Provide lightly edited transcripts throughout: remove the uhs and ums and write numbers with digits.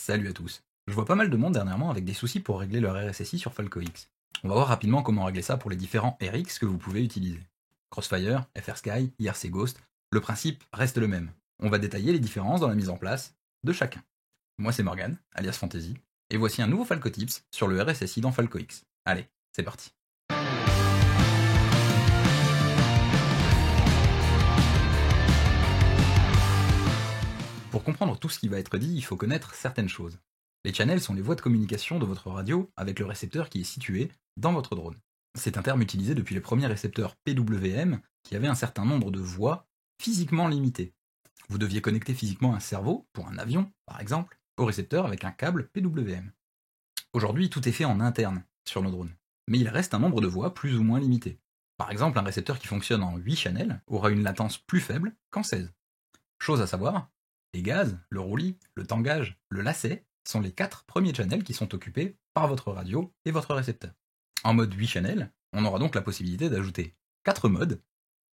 Salut à tous. Je vois pas mal de monde dernièrement avec des soucis pour régler leur RSSI sur Falco X. On va voir rapidement comment régler ça pour les différents RX que vous pouvez utiliser. Crossfire, FrSky, IRC Ghost, le principe reste le même. On va détailler les différences dans la mise en place de chacun. Moi c'est Morgan, alias Fantasy, et voici un nouveau Falco Tips sur le RSSI dans Falco X. Allez, c'est parti. Pour comprendre tout ce qui va être dit, il faut connaître certaines choses. Les channels sont les voies de communication de votre radio avec le récepteur qui est situé dans votre drone. C'est un terme utilisé depuis les premiers récepteurs PWM qui avaient un certain nombre de voies physiquement limitées. Vous deviez connecter physiquement un cerveau, pour un avion par exemple, au récepteur avec un câble PWM. Aujourd'hui, tout est fait en interne sur nos drones, mais il reste un nombre de voies plus ou moins limité. Par exemple, un récepteur qui fonctionne en 8 channels aura une latence plus faible qu'en 16. Chose à savoir, les gaz, le roulis, le tangage, le lacet sont les 4 premiers channels qui sont occupés par votre radio et votre récepteur. En mode 8 channels, on aura donc la possibilité d'ajouter 4 modes,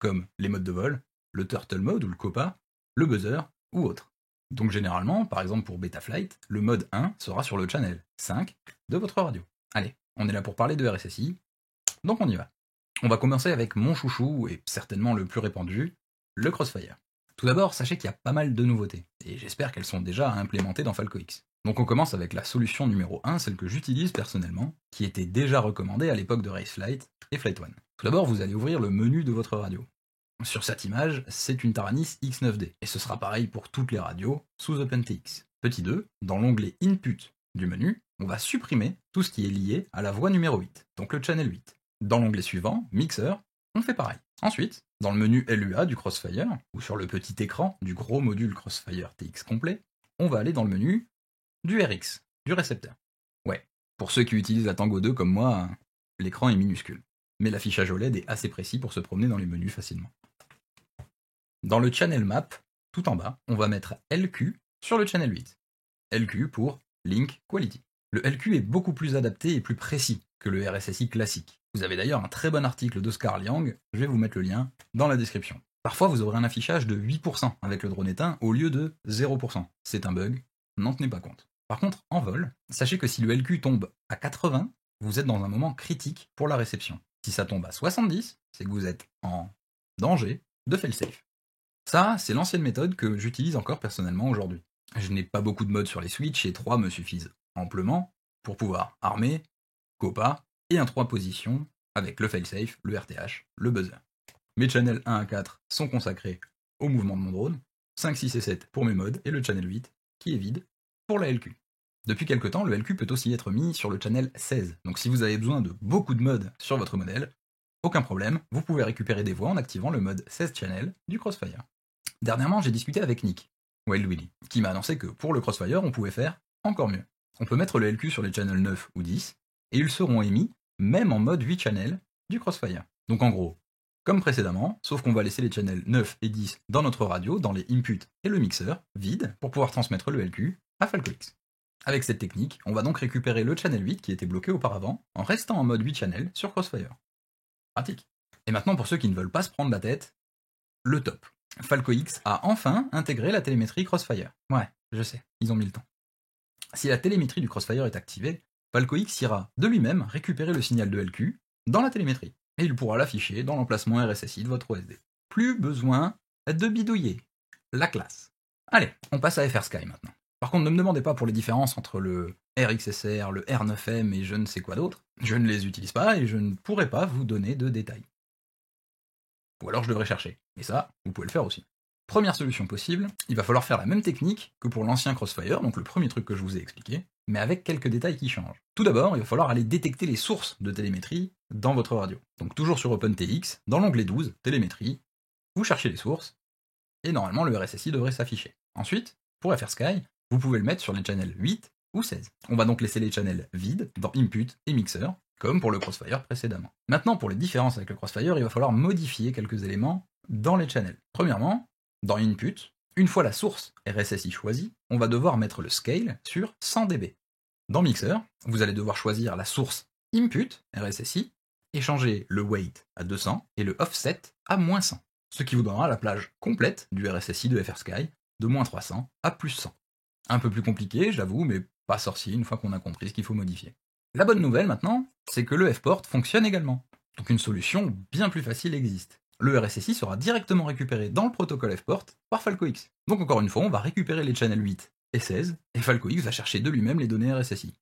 comme les modes de vol, le turtle mode ou le COPA, le buzzer ou autre. Donc généralement, par exemple pour Betaflight, le mode 1 sera sur le channel 5 de votre radio. Allez, on est là pour parler de RSSI, donc on y va. On va commencer avec mon chouchou, et certainement le plus répandu, le Crossfire. Tout d'abord, sachez qu'il y a pas mal de nouveautés, et j'espère qu'elles sont déjà implémentées dans Falco X. Donc on commence avec la solution numéro 1, celle que j'utilise personnellement, qui était déjà recommandée à l'époque de Raceflight et Flight One. Tout d'abord, vous allez ouvrir le menu de votre radio. Sur cette image, c'est une Taranis X9D, et ce sera pareil pour toutes les radios sous OpenTX. Petit 2, dans l'onglet Input du menu, on va supprimer tout ce qui est lié à la voie numéro 8, donc le channel 8. Dans l'onglet suivant, Mixer, on fait pareil. Ensuite, dans le menu LUA du Crossfire, ou sur le petit écran du gros module Crossfire TX complet, on va aller dans le menu du RX, du récepteur. Ouais, pour ceux qui utilisent la Tango 2 comme moi, l'écran est minuscule. Mais l'affichage OLED est assez précis pour se promener dans les menus facilement. Dans le Channel Map, tout en bas, on va mettre LQ sur le Channel 8. LQ pour Link Quality. Le LQ est beaucoup plus adapté et plus précis que le RSSI classique. Vous avez d'ailleurs un très bon article d'Oscar Liang, je vais vous mettre le lien dans la description. Parfois vous aurez un affichage de 8% avec le drone éteint au lieu de 0%. C'est un bug, n'en tenez pas compte. Par contre, en vol, sachez que si le LQ tombe à 80, vous êtes dans un moment critique pour la réception. Si ça tombe à 70, c'est que vous êtes en danger de failsafe. Ça, c'est l'ancienne méthode que j'utilise encore personnellement aujourd'hui. Je n'ai pas beaucoup de modes sur les switches et 3 me suffisent amplement pour pouvoir armer, COPA et un 3 positions avec le failsafe, le RTH, le buzzer. Mes channels 1 à 4 sont consacrés au mouvement de mon drone, 5, 6 et 7 pour mes modes et le channel 8 qui est vide pour la LQ. Depuis quelque temps, le LQ peut aussi être mis sur le channel 16, donc si vous avez besoin de beaucoup de modes sur votre modèle, aucun problème, vous pouvez récupérer des voix en activant le mode 16 channel du Crossfire. Dernièrement, j'ai discuté avec Nick, Wild Willy, qui m'a annoncé que pour le Crossfire, on pouvait faire encore mieux. On peut mettre le LQ sur les channels 9 ou 10, et ils seront émis même en mode 8 channels du Crossfire. Donc en gros, comme précédemment, sauf qu'on va laisser les channels 9 et 10 dans notre radio, dans les inputs et le mixeur, vide, pour pouvoir transmettre le LQ à Falco X. Avec cette technique, on va donc récupérer le channel 8 qui était bloqué auparavant, en restant en mode 8 channels sur Crossfire. Pratique. Et maintenant pour ceux qui ne veulent pas se prendre la tête, le top. Falco X a enfin intégré la télémétrie Crossfire. Ouais, je sais, ils ont mis le temps. Si la télémétrie du Crossfire est activée, Falco X ira de lui-même récupérer le signal de LQ dans la télémétrie, et il pourra l'afficher dans l'emplacement RSSI de votre OSD. Plus besoin de bidouiller. La classe. Allez, on passe à FrSky maintenant. Par contre, ne me demandez pas pour les différences entre le RXSR, le R9M et je ne sais quoi d'autre. Je ne les utilise pas et je ne pourrai pas vous donner de détails. Ou alors je devrais chercher. Et ça, vous pouvez le faire aussi. Première solution possible, il va falloir faire la même technique que pour l'ancien Crossfire, donc le premier truc que je vous ai expliqué, mais avec quelques détails qui changent. Tout d'abord, il va falloir aller détecter les sources de télémétrie dans votre radio. Donc toujours sur OpenTX, dans l'onglet 12, télémétrie, vous cherchez les sources, et normalement le RSSI devrait s'afficher. Ensuite, pour FrSky, vous pouvez le mettre sur les channels 8 ou 16. On va donc laisser les channels vides dans Input et Mixer, comme pour le Crossfire précédemment. Maintenant, pour les différences avec le Crossfire, il va falloir modifier quelques éléments dans les channels. Premièrement, dans Input, une fois la source RSSI choisie, on va devoir mettre le scale sur 100 dB. Dans Mixer, vous allez devoir choisir la source Input RSSI et changer le weight à 200 et le offset à -100, ce qui vous donnera la plage complète du RSSI de FrSky de -300 à +100. Un peu plus compliqué, j'avoue, mais pas sorcier une fois qu'on a compris ce qu'il faut modifier. La bonne nouvelle maintenant, c'est que le Fport fonctionne également. Donc une solution bien plus facile existe. Le RSSI sera directement récupéré dans le protocole Fport par FalcoX. Donc encore une fois, on va récupérer les channels 8 et 16, et FalcoX va chercher de lui-même les données RSSI.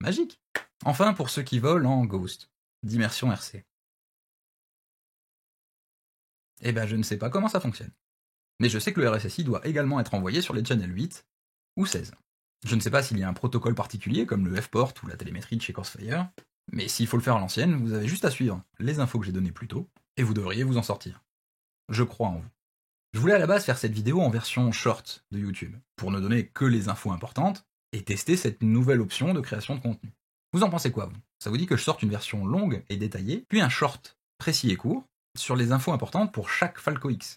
Magique. Enfin, pour ceux qui volent en Ghost, d'immersion RC. Eh ben, je ne sais pas comment ça fonctionne. Mais je sais que le RSSI doit également être envoyé sur les channels 8 ou 16. Je ne sais pas s'il y a un protocole particulier comme le Fport ou la télémétrie de chez Coursefire, mais s'il faut le faire à l'ancienne, vous avez juste à suivre les infos que j'ai données plus tôt, et vous devriez vous en sortir. Je crois en vous. Je voulais à la base faire cette vidéo en version short de YouTube, pour ne donner que les infos importantes, et tester cette nouvelle option de création de contenu. Vous en pensez quoi, vous? Ça vous dit que je sorte une version longue et détaillée, puis un short précis et court, sur les infos importantes pour chaque FalcoX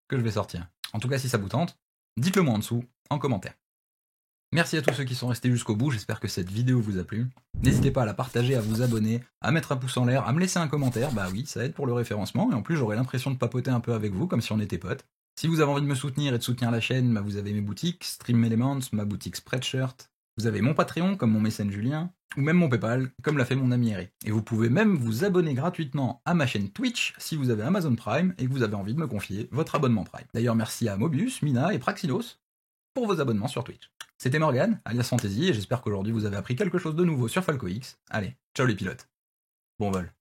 que je vais sortir? En tout cas, si ça vous tente, dites-le moi en dessous, en commentaire. Merci à tous ceux qui sont restés jusqu'au bout, j'espère que cette vidéo vous a plu. N'hésitez pas à la partager, à vous abonner, à mettre un pouce en l'air, à me laisser un commentaire, bah oui, ça aide pour le référencement, et en plus j'aurai l'impression de papoter un peu avec vous, comme si on était potes. Si vous avez envie de me soutenir et de soutenir la chaîne, bah vous avez mes boutiques, Stream Elements, ma boutique Spreadshirt, vous avez mon Patreon, comme mon mécène Julien, ou même mon Paypal, comme l'a fait mon ami Eric. Et vous pouvez même vous abonner gratuitement à ma chaîne Twitch si vous avez Amazon Prime et que vous avez envie de me confier votre abonnement Prime. D'ailleurs, merci à Mobius, Mina et Praxilos pour vos abonnements sur Twitch. C'était Morgan, alias Fantasy, et j'espère qu'aujourd'hui vous avez appris quelque chose de nouveau sur FalcoX. Allez, ciao les pilotes. Bon vol.